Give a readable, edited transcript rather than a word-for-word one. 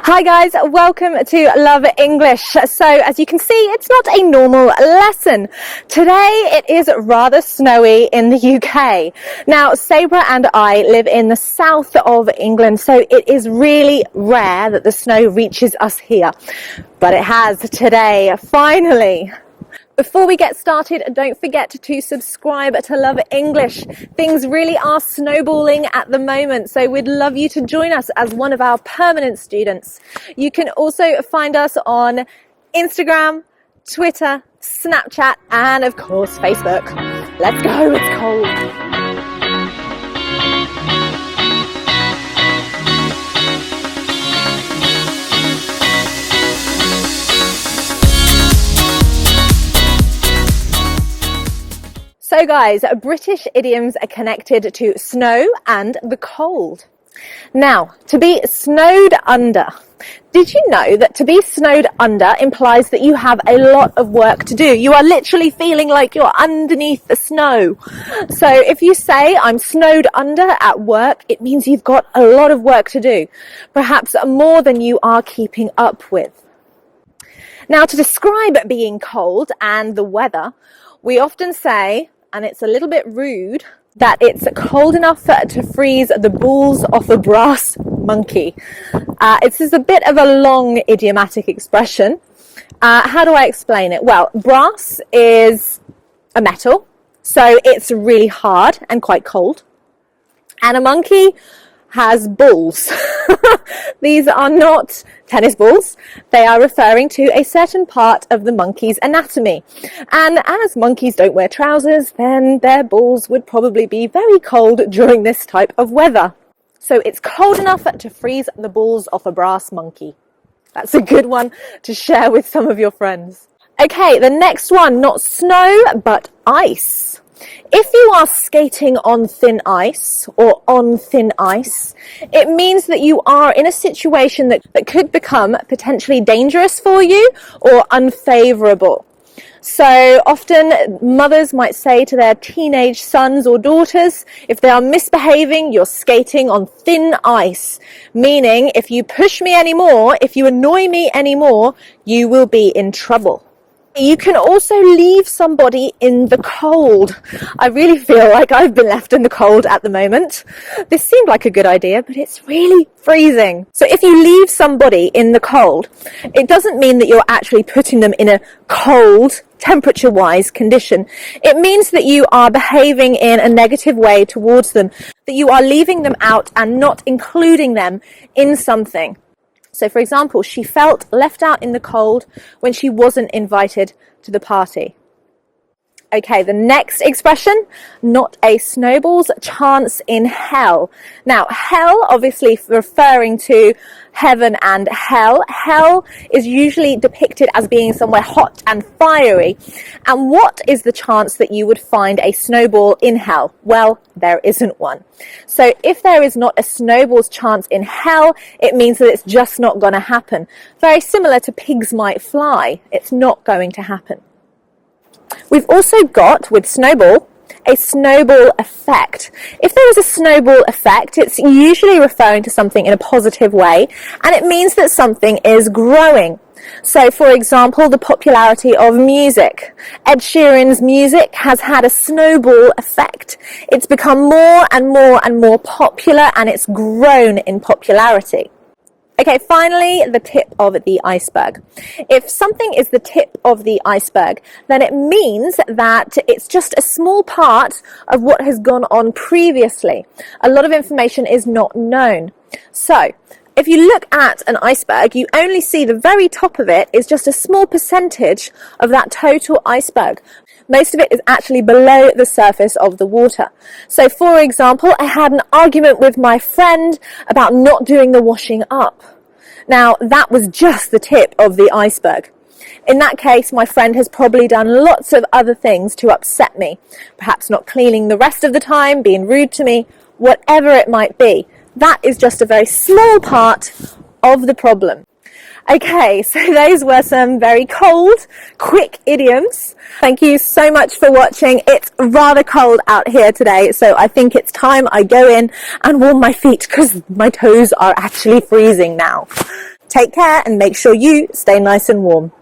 Hi guys, welcome to Love English. So as you can see, it's not a normal lesson. Today it is rather snowy in the UK. Now Sabrah and I live in the south of England, so it is really rare that the snow reaches us here. But it has today, finally. Before we get started, don't forget to subscribe to Love English. Things really are snowballing at the moment, so we'd love you to join us as one of our permanent students. You can also find us on Instagram, Twitter, Snapchat, and of course Facebook. Let's go, it's cold. So guys, British idioms are connected to snow and the cold. Now, to be snowed under. Did you know that to be snowed under implies that you have a lot of work to do? You are literally feeling like you're underneath the snow. So if you say, I'm snowed under at work, it means you've got a lot of work to do. Perhaps more than you are keeping up with. Now, to describe being cold and the weather, we often say, and it's a little bit rude, that it's cold enough to freeze the balls off a brass monkey. It's a bit of a long idiomatic expression. How do I explain it? Well, brass is a metal, so it's really hard and quite cold. And a monkey has balls. These are not tennis balls. They are referring to a certain part of the monkey's anatomy. And as monkeys don't wear trousers, then their balls would probably be very cold during this type of weather. So it's cold enough to freeze the balls off a brass monkey. That's a good one to share with some of your friends. Okay, the next one, not snow, but ice. If you are skating on thin ice or on thin ice, it means that you are in a situation that could become potentially dangerous for you or unfavorable. So often mothers might say to their teenage sons or daughters, if they are misbehaving, you're skating on thin ice, meaning if you push me anymore, if you annoy me anymore, you will be in trouble. You can also leave somebody in the cold. I really feel like I've been left in the cold at the moment. This seemed like a good idea, but it's really freezing. So if you leave somebody in the cold, it doesn't mean that you're actually putting them in a cold, temperature-wise condition. It means that you are behaving in a negative way towards them, that you are leaving them out and not including them in something. So, for example, she felt left out in the cold when she wasn't invited to the party. Okay, the next expression, not a snowball's chance in hell. Now, hell, obviously referring to heaven and hell. Hell is usually depicted as being somewhere hot and fiery. And what is the chance that you would find a snowball in hell? Well, there isn't one. So if there is not a snowball's chance in hell, it means that it's just not going to happen. Very similar to pigs might fly. It's not going to happen. We've also got, with snowball, a snowball effect. If there is a snowball effect, it's usually referring to something in a positive way, and it means that something is growing. So, for example, the popularity of music. Ed Sheeran's music has had a snowball effect. It's become more and more and more popular, and it's grown in popularity. Okay, finally, the tip of the iceberg. If something is the tip of the iceberg, then it means that it's just a small part of what has gone on previously. A lot of information is not known. So, if you look at an iceberg, you only see the very top of it is just a small percentage of that total iceberg. Most of it is actually below the surface of the water. So, for example, I had an argument with my friend about not doing the washing up. Now, that was just the tip of the iceberg. In that case, my friend has probably done lots of other things to upset me. Perhaps not cleaning the rest of the time, being rude to me, whatever it might be. That is just a very small part of the problem. Okay, so those were some very cold, quick idioms. Thank you so much for watching. It's rather cold out here today, so I think it's time I go in and warm my feet because my toes are actually freezing now. Take care and make sure you stay nice and warm.